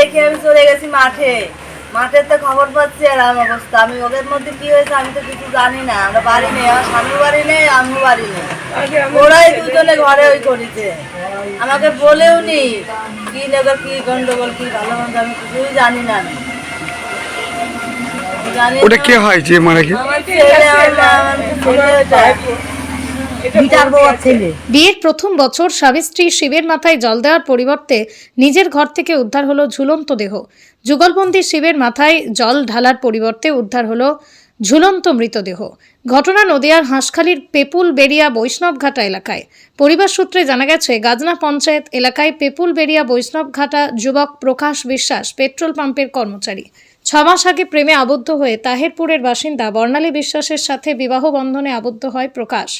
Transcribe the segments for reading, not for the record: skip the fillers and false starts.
রেখে আমি চলে গেছি মাঠে। মাঠের তো খবর পাচ্ছি এরকম অবস্থা। আমি ওদের মধ্যে কি হয়েছে আমি তো কিছু জানি না। আমরা বাড়ি নেই, আমার স্বামী বাড়ি নেই, আমিও বাড়ি নেই। ওরাই দুজনে ঘরে ওই করেছে, আমাকে বলেও নি কি লেগে কি গন্ডগোল কি ভালো মন্দ আমি কিছুই জানি না। ওটা কে হয় যে মারা গেছে? আমার ছেলে। বিয়ের প্রথম বছর স্বামী স্ত্রী শিবের মাথায় জল দেওয়ার পরিবর্তে নিজের ঘর থেকে উদ্ধার হলো ঝুলন্ত দেহ। যুগলবন্দি শিবের মাথায় জল ঢালার পরিবর্তে উদ্ধার হলো ঝুলন্ত মৃতদেহ। ঘটনা নদিয়ার হাঁসখালীর পেপুল বেরিয়া বৈষ্ণবঘাটা এলাকায়। পরিবার সূত্রে জানা গেছে, গাজনা পঞ্চায়েত এলাকায় পেপুল বেরিয়া বৈষ্ণবঘাটা যুবক প্রকাশ বিশ্বাস পেট্রোল পাম্পের কর্মচারী। 6 মাস আগে প্রেমে আবদ্ধ হয়ে তাহেরপুরের বাসিন্দা বর্ণালী বিশ্বাসের সাথে বিবাহ বন্ধনে আবদ্ধ হয় প্রকাশ।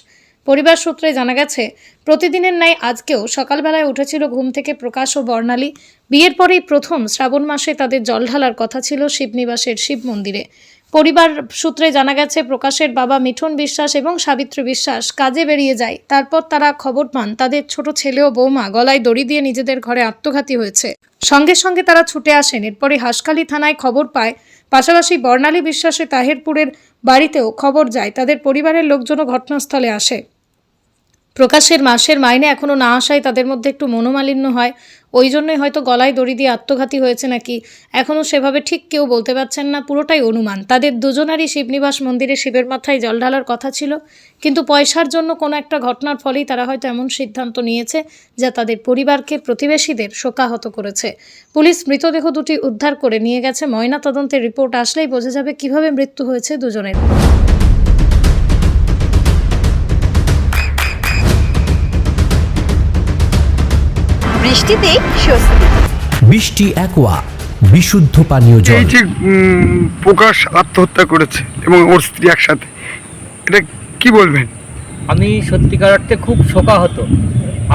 পরিবার সূত্রে জানা গেছে, প্রতিদিনের ন্যায় আজকেও সকালবেলায় উঠেছিল ঘুম থেকে প্রকাশ ও বর্ণালী। বিয়ের পরেই প্রথম শ্রাবণ মাসে তাদের জল ঢালার কথা ছিল শিবনিবাসের শিব মন্দিরে। পরিবার সূত্রে জানা গেছে, প্রকাশের বাবা মিঠুন বিশ্বাস এবং সাবিত্রী বিশ্বাস কাজে বেরিয়ে যায়। তারপর তারা খবর পান তাদের ছোট ছেলে ও বৌমা গলায় দড়ি দিয়ে নিজেদের ঘরে আত্মঘাতী হয়েছে। সঙ্গে সঙ্গে তারা ছুটে আসেন। এরপরে হাঁসখালী থানায় খবর পায়। পাশাপাশি বর্ণালী বিশ্বাসে তাহেরপুরের বাড়িতেও খবর যায়। তাদের পরিবারের লোকজনও ঘটনাস্থলে আসে। প্রকাশের মাসের মাইনে এখনও না আসায় তাদের মধ্যে একটু মনোমালিন্য হয়। ওই জন্যই হয়তো গলায় দড়ি দিয়ে আত্মঘাতী হয়েছে নাকি এখনও সেভাবে ঠিক কেউ বলতে পারছেন না, পুরোটাই অনুমান। তাদের দুজনারই শিবনিবাস মন্দিরে শিবের মাথায় জল ঢালার কথা ছিল, কিন্তু পয়সার জন্য কোনো একটা ঘটনার ফলেই তারা হয়তো এমন সিদ্ধান্ত নিয়েছে যা তাদের পরিবারকে, প্রতিবেশীদের শোকাহত করেছে। পুলিশ মৃতদেহ দুটি উদ্ধার করে নিয়ে গেছে। ময়না তদন্তের রিপোর্ট আসলেই বোঝা যাবে কিভাবে মৃত্যু হয়েছে দুজনের। বৃষ্টিতেই স্বস্তি। বৃষ্টি অ্যাকোয়া বিশুদ্ধ পানীয় জল। এই যে প্রকাশ আত্মহত্যা করেছে এবং ওর স্ত্রী একসাথে, এটা কি বলবেন? আমি সত্যিকার অর্থে খুব শোকাহত।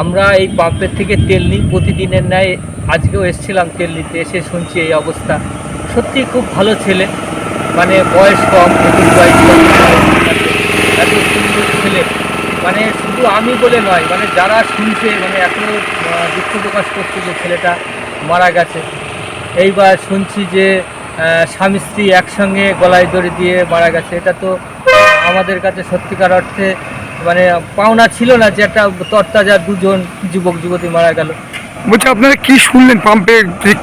আমরা এই পাম্পের থেকে তেল নিই প্রতিদিনের ন্যায়, আজকেও এসেছিলাম তেল নিতে, এসে শুনছি এই অবস্থা। সত্যি খুব ভালো ছেলে, মানে বয়স কম, বয়স কম, এত সুন্দর ছেলে। মানে শুধু আমি বলে নয়, মানে যারা শুনছে মানে এখনও দুঃখ প্রকাশ করছে যে ছেলেটা মারা গেছে। এইবার শুনছি যে স্বামী স্ত্রী একসঙ্গে গলায় দড়ি দিয়ে মারা গেছে। এটা তো আমাদের কাছে সত্যিকার অর্থে মানে পাওনা ছিল না যে একটা তরতাজা দুজন যুবক যুবতী মারা গেল। বলছি আপনারা কি শুনলেন পাম্পে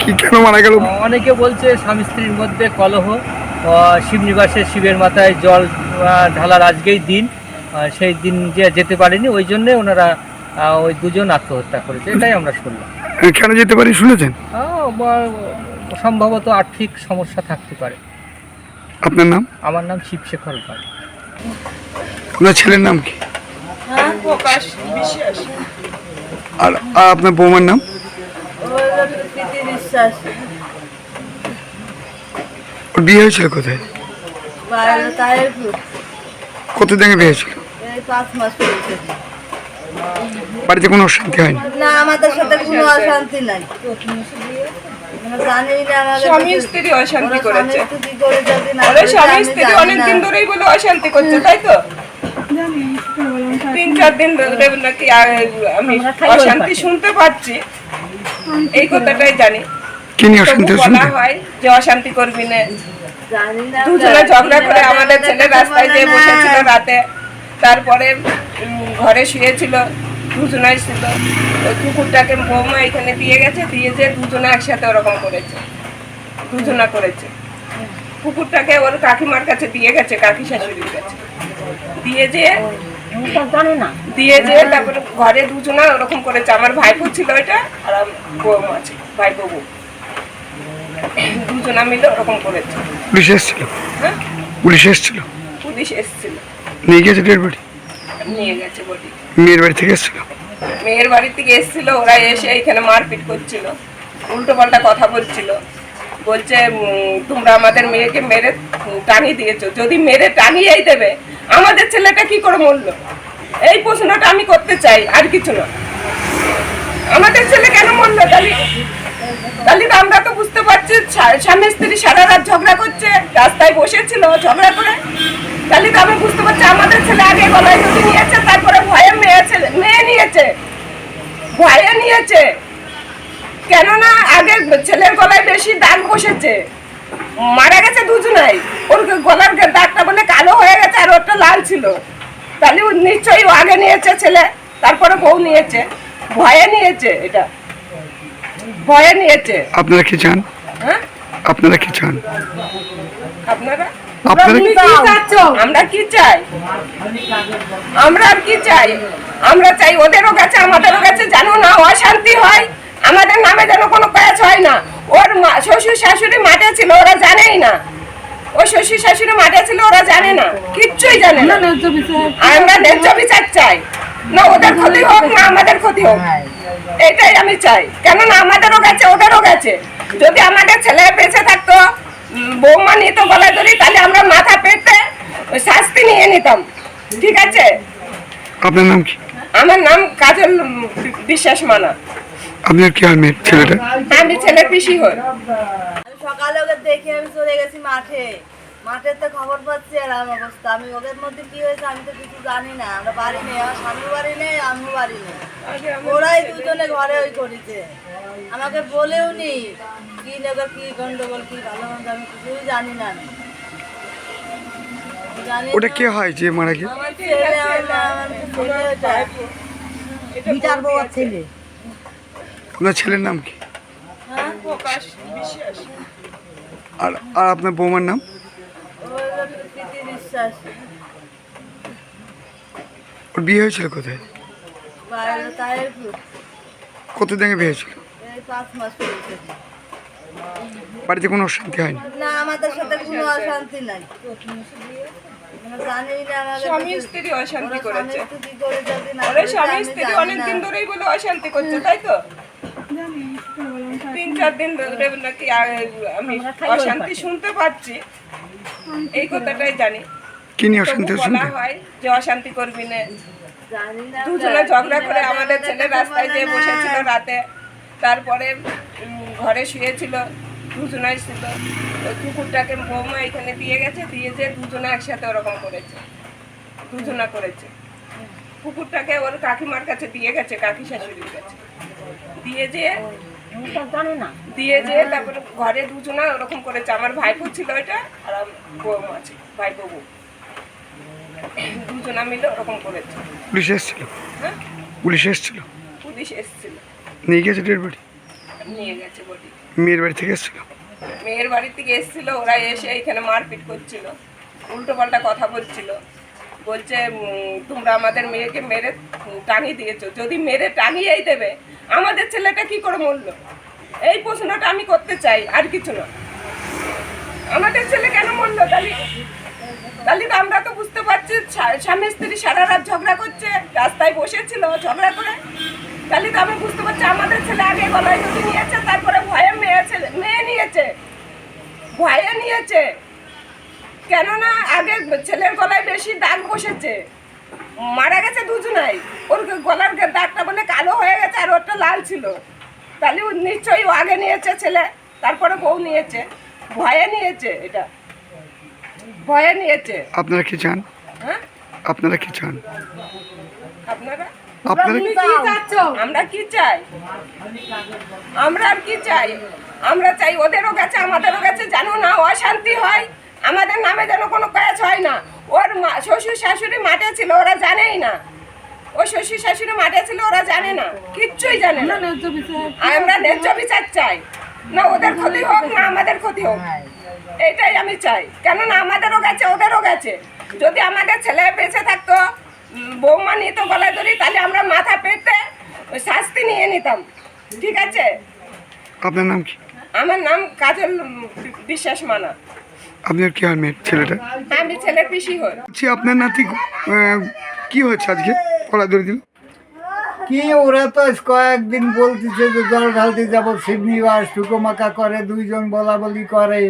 কি কেন মারা গেল? অনেকে বলছে স্বামী স্ত্রীর মধ্যে কলহ, শিবনিবাসে শিবের মাথায় জল ঢালার আজকেই দিন, সেই দিন যে যেতে পারেনি, ওই জন্যে ওনারা ওই দুজন আত্মহত্যা করেছে, এটাই আমরা শুনলাম। কেন যেতে পারি শুনেছেন? সম্ভবত আর্থিক সমস্যা থাকতে পারে। আপনার নাম? আমার নাম শিবশেখর পাল। আপনার ছেলের নাম কি? প্রকাশ বিশ্বাস। আর আপনার বৌমার নাম? প্রীতি বিশ্বাস। ওর বিয়ে হয়েছিল কোথায়? তাহেরপুর। কতদিন আগে বিয়ে হয়েছিল? এই 5 মাস হয়েছে। বাড়িতে কোনো অশান্তি হয়নি? না, আমাদের সাথে কোনো অশান্তি নাই। জানি না আমাদের স্বামী স্ত্রী অশান্তি করেছে। ওরা স্বামী স্ত্রী অনেকদিন ধরেই বলে অশান্তি করছে, তাই তো? 3-4 দিন ধরে নাকি আমি অশান্তি শুনতে পাচ্ছি, এই কথাটাই জানি। কি নিয়ে অশান্তি বলা শুনতে? হয় যে অশান্তি করবি না। জানি না। দুজনে ঝগড়া করে আমাদের ছেলে রাস্তায় যেয়ে বসেছিল রাতে, তারপরে ঘরে শুয়েছিল, দুজনাই ছিল। ওই কুকুরটাকে বৌমা এখানে দিয়ে গেছে, দিয়ে যে দুজনে একসাথে ওরকম করেছে, দুজনা করেছে। কুকুরটাকে ওর কাকিমার কাছে দিয়ে গেছে, কাকি শাশুড়ির কাছে দিয়ে যে তারপরে ঘরে দুজনা ওরকম করেছে। আমার ভাইপো ছিল ওইটা, আর বৌমা আছে, ভাইপো বউ, দুজনা মিলে ওরকম করেছে। পুলিশ এসেছিল? হ্যাঁ, পুলিশ এসেছিল? পুলিশ এসেছিল, নিয়ে গেছে ডেড বডি? নিয়ে গেছে বডি। মেয়ের বাড়ি থেকে এসেছিল? মেয়ের বাড়ি থেকে এসেছিল, ওরা এসে এখানে মারপিট করছিল, উল্টো পাল্টা কথা বলছিল। বলছে তোমরা আমাদের মেয়েকে মেরে টানিয়ে দিয়েছো, যদি মেরে টানিয়েই দেবে আমাদের ছেলেটা কি করে মরলো? এই প্রশ্নটা আমি করতে চাই, আর কিছু না। আমাদের ছেলে কেন মরলো? তাহলে তো আমরা তো বুঝতে পারছি স্বামী স্ত্রী সারা রাত ঝগড়া করছে, রাস্তায় বসেছিল ঝগড়া করে। তাহলে তো আমি বুঝতে পারছি আমাদের ছেলে আগে গলায় দড়ি নিয়েছে, তারপরে ভয়ে মেয়ে নিয়েছে, ভয়ে নিয়েছে। কেননা আগে ছেলের গলায় গলায় বেশি দাগ বসেছে, মারা গেছে দুজনাই। ওর গলার দাগটা বলে কালো হয়ে গেছে আর ওরটা লাল ছিল। তাহলে ও নিশ্চয়ই ও আগে নিয়েছে ছেলে, তারপরে বউ নিয়েছে, ভয়ে নিয়েছে, এটা ভয়ে নিয়েছে। আপনারা কি চান? হ্যাঁ, আপনারা কি চান? আপনারা আপনারা কি চাচ্ছ? আমরা কি চাই? আমরা আর কি চাই? আমরা চাই ওদেরও কাছে আমাদেরও কাছে যেন না অশান্তি হয়, আমাদের নামে যেন কোনো কাজ হয় না। ওর শ্বশুর শাশুড়ি মাঠে ছিল, ওরা জানেই না। ও শ্বশুর শাশুড়ি মাঠে ছিল, ওরা জানে না, কিচ্ছুই জানে না। আমরা ন্যায্য বিচার চাই, না ওদের ক্ষতি হোক না আমাদের ক্ষতি হোক, এটাই আমি চাই। কেননা আমাদেরও গেছে ওদেরও গেছে। যদি আমাদের ছেলে বেঁচে থাকতো, বৌমা নিত গলায় ধরি, তাহলে আমরা মাথা পেতে শাস্তি নিয়ে নিতাম, ঠিক আছে? আপনার নাম কি? আমার নাম কাজল বিশ্বাস মানা। আপনার কি আর মেয়ে ছেলেটা? আমি ছেলের পিসি হই। আমি সকালে ওকে দেখে আমি চলে গেছি মাঠে। মাঠের তো খবর পাচ্ছি এরকম অবস্থা। আমি ওদের মধ্যে কি হয়েছে আমি তো কিছু জানি না। আমরা বাড়ি নেই, আমার স্বামীর বাড়ি নেই, আমিও বাড়ি নেই। ওরাই দুজনে ঘরে ওই করেছে, আমাকে বলেও নি কি নেবে, কি গন্ডগোল, কি ভালো মন্দ আমি কিছুই জানি না। আমি জানি ওটা না। কে হয় যে মারা গিয়ে? আমার ছেলে, আমার ছেলে ওটা। বিচার বউয়ার ছেলে। আপনার ছেলের নাম কি? হ্যাঁ, প্রকাশ বিশ্বাস। আর আর আপনার বৌমার নাম? ওই হলো প্রীতি বিশ্বাস। ওর বিয়ে হয়েছিল কোথায়? বাইরে তাহিরপুর। কতদিন আগে বিয়ে হয়েছিল? এই 5 মাস হয়েছে। বাড়িতে কোনো অশান্তি হয়নি? না, আমাদের সাথে কোনো অশান্তি নাই। আমরা জানি না আমাদের স্বামী কিছু- স্ত্রী অশান্তি ওরা করেছে। স্বামী স্ত্রী করে যদি না ওরা করেছে, স্বামী আমি স্ত্রী জানি অনেকদিন না। ধরেই বলে অশান্তি করছে, তাই তো? 3-4 দিন ধরে নাকি আমি অশান্তি শুনতে পাচ্ছি, এই কথাটাই জানি। কি নিয়ে অশান্তি তবু হয়েছিল? বলা হয় যে অশান্তি করবি না। জানি না দুজনে ঝগড়া করে আমাদের ছেলে রাস্তায় যেয়ে বসেছিল রাতে, তারপরে ঘরে শুয়েছিল, দুজনাই ছিল। ওই কুকুরটাকে বৌমা এখানে দিয়ে গেছে, দিয়ে যে দুজনে একসাথে ওরকম করেছে, দুজনা করেছে। কুকুরটাকে ওর কাকিমার কাছে দিয়ে গেছে, কাকি শাশুড়ির কাছে দিয়ে যে তারপরে ঘরে দুজনা ওরকম করেছে। আমার ভাইপো ছিল ওইটা, আর বৌমা আছে, ভাইপো বউ, দুজনা মিলে ওরকম করেছে। পুলিশ এসেছিল? হ্যাঁ, পুলিশ এসেছিল? পুলিশ এসেছিল, নিয়ে গেছে ডেড বডি? নিয়ে গেছে বডি। মেয়ের বাড়ি থেকে এসেছিল? মেয়ের বাড়ি থেকে এসেছিল, ওরা এসে এখানে মারপিট করছিল, উল্টো পাল্টা কথা বলছিল। বলছে তোমরা আমাদের মেয়েকে মেরে টাঙিয়ে দিয়েছো, যদি মেরে টাঙিয়েই দেবে আমাদের ছেলেটা কি করে মরলো? এই প্রশ্নটা আমি করতে চাই, আর কিছু না। আমাদের ছেলে কেন মরলো? তাহলে তো আমরা তো বুঝতে পারছি স্বামী স্ত্রী সারা রাত ঝগড়া করছে, রাস্তায় বসেছিল ঝগড়া করে। তাহলে তো আমি বুঝতে পারছি আমাদের ছেলে আগে গলায় যদি নিয়েছে, তারপরে ভয়ে মেয়ে নিয়েছে, ভয়ে নিয়েছে। কেননা আগে ছেলের গলায় বেশি দাগ বসেছে, মারা গেছে দুজনাই। ওর গলার দাগটা বলে কালো হয়ে গেছে আর ওরটা লাল ছিল। তাহলে ও নিশ্চয়ই ও আগে নিয়েছে ছেলে, তারপরে বউ নিয়েছে, ভয়ে নিয়েছে, এটা ভয়ে নিয়েছে। আপনারা কি চান? হ্যাঁ, আপনারা কি চান? আপনারা আপনারা আমরা কি চাই? আমরা আর কি চাই? আমরা চাই ওদেরও কাছে আমাদেরও কাছে যেন না অশান্তি হয়, আমাদের নামে যেন কোনো কাজ হয় না। ওর শ্বশুর শাশুড়ি মাঠে ছিল, ওরা জানেই না। ও শ্বশুর শাশুড়ি মাঠে ছিল, ওরা জানে না, কিচ্ছুই জানে না। আমরা ন্যায্য বিচার চাই, না ওদের ক্ষতি হোক না আমাদের ক্ষতি হোক, এটাই আমি চাই। কেননা আমাদেরও গেছে ওদেরও গেছে। যদি আমাদের ছেলে বেঁচে থাকতো, বৌমা নিত গলায় ধরি, তাহলে আমরা মাথা পেতে শাস্তি নিয়ে নিতাম, ঠিক আছে? আপনার নাম কি? আমার নাম কাজল বিশ্বাস মানা। আপনার কি আর মেয়ে ছেলেটা? আমি ছেলের পিসি হই। বলছি আপনার নাতি কি হয়েছে আজকে গলা ধরে দিল? কি ওরা তো কয়েকদিন বলতেছে যে জল ঢালতে যাবো, শিবনিবাস টুকোমাকা করে, দুইজন বলা বলি করে।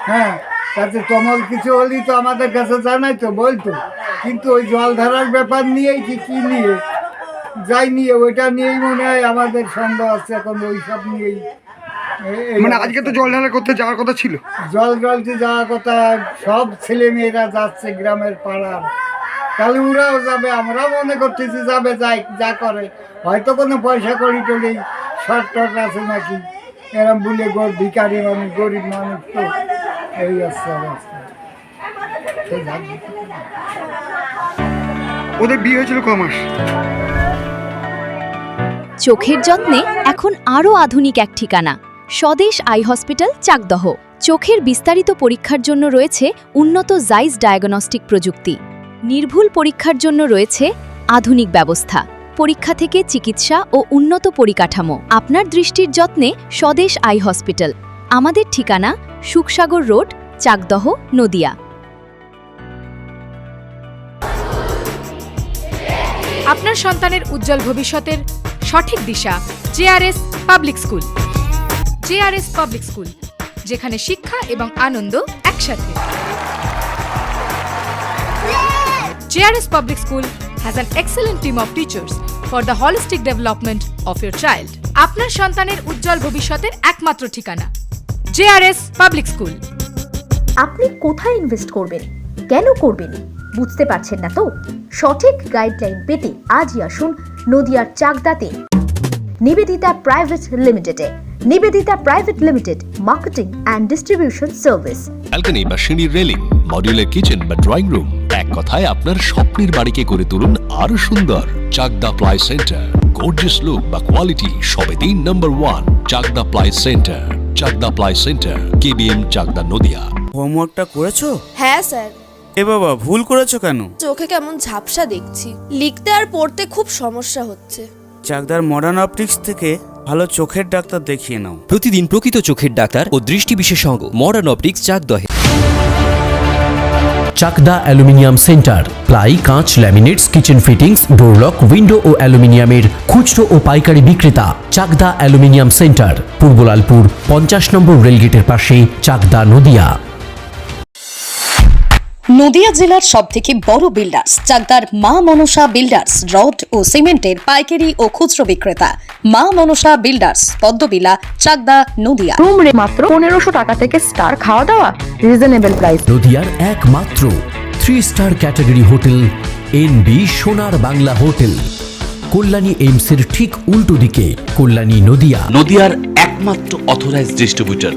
হ্যাঁ, তাতে তমল কিছু হলেই তো আমাদের কাছে জানাই তো বলতো, কিন্তু ওই জল ধারার ব্যাপার নিয়েই কি নিয়ে যাই নিয়ে ওইটা নিয়েই মনে হয় আমাদের সন্দেহ আছে এখন, ওই সব নিয়েই। মানে আজকে তো জল ঢালা করতে যাওয়ার কথা ছিল। জল ঢালতে যাওয়ার কথা, সব ছেলে মেয়েরা যাচ্ছে গ্রামের পাড়ার, তাহলে ওরাও যাবে, আমরাও মনে করতেছি যাবে, যাই যা করে। হয়তো কোনো পয়সা করি টরি শর্ট টট আছে নাকি, এরম বলে ভিখারি মানুষ, গরিব মানুষ, তো এই আছে অবস্থা। সেই ঝাঁক দিতে পারে না। ওদের বিয়ে হয়েছিল ক মাস? চোখের যত্নে এখন আরও আধুনিক এক ঠিকানা, স্বদেশ আই হসপিটাল, চাকদহ। চোখের বিস্তারিত পরীক্ষার জন্য রয়েছে উন্নত জাইস ডায়াগনস্টিক প্রযুক্তি। নির্ভুল পরীক্ষার জন্য রয়েছে আধুনিক ব্যবস্থা, পরীক্ষা থেকে চিকিৎসা ও উন্নত পরিকাঠামো। আপনার দৃষ্টির যত্নে স্বদেশ আই হসপিটাল। আমাদের ঠিকানা সুখসাগর রোড, চাকদহ, নদিয়া। আপনার সন্তানের উজ্জ্বল ভবিষ্যতের সঠিক দিশা JRS public school. JRS public school, যেখানে শিক্ষা এবং আনন্দ একসাথে। JRS public school has an excellent team of teachers for the holistic development of your child. আপনার সন্তানের উজ্জ্বল ভবিষ্যতের একমাত্র ঠিকানা জেআরএস পাবলিক স্কুল। আপনি কোথায় ইনভেস্ট করবেন, কেন করবেন, বুঝতে পারছেন না তো? সঠিক গাইডলাইন পেতে আজই আসুন নদিয়ার চাকদাতে নিবেদিতা প্রাইভেট লিমিটেডে। Nivedita private limited, marketing and distribution service. Balcony বা সিঁড়ির রেলিং, মডিউলার কিচেন বা ড্রয়িং রুম, এক কথায় আপনার স্বপ্নের বাড়িকে করে তুলুন আরো সুন্দর। Chakdaha ply centre, gorgeous look বা কোয়ালিটি সবে 3 number 1 Chakdaha ply centre. Chakdaha ply centre, KBM, Chakdaha, Nadia. হোমওয়ার্কটা করেছো? হ্যাঁ স্যার। এ বাবা, ভুল করেছো কেন? চোখে কেমন ঝাপসা দেখছি, লিখতে আর পড়তে খুব সমস্যা হচ্ছে। চাকদার মডার্ন অপটিক্স থেকে ভালো চোখের ডাক্তার দেখিয়ে নাও। প্রতিদিন প্রকৃত চোখের ডাক্তার ও দৃষ্টি বিশেষজ্ঞ মডার্ন অপটিক্স, চাকদহে। চাকদা অ্যালুমিনিয়াম সেন্টার, প্লাই, কাঁচ, laminates, kitchen fittings, door lock, window ও অ্যালুমিনিয়ামের খুচরো ও পাইকারি বিক্রেতা। Chakdaha aluminium centre, Purbalalpur 50 number রেলগেটের পাশে, চাকদা, নদিয়া। নদিয়া জেলার সবথেকে বড় বিল্ডার্স চাকদার মা মনসা বিল্ডার্স, রড ও সিমেন্টের পাইকারি ও খুচরো বিক্রেতা। মা মনসা বিল্ডার্স, পদ্মবিলা, চাকদা, নদিয়া। রুম রে মাত্র 1500 টাকা থেকে স্টার, খাওয়া দাওয়া রিজনেবল প্রাইস। নদিয়ার একমাত্র 3 স্টার ক্যাটাগরি হোটেল এনবি সোনার বাংলা হোটেল, কল্যাণী এইমসের ঠিক উল্টো দিকে, কল্যাণী, নদিয়া। নদিয়ার একমাত্র অথরাইজড ডিস্ট্রিবিউটর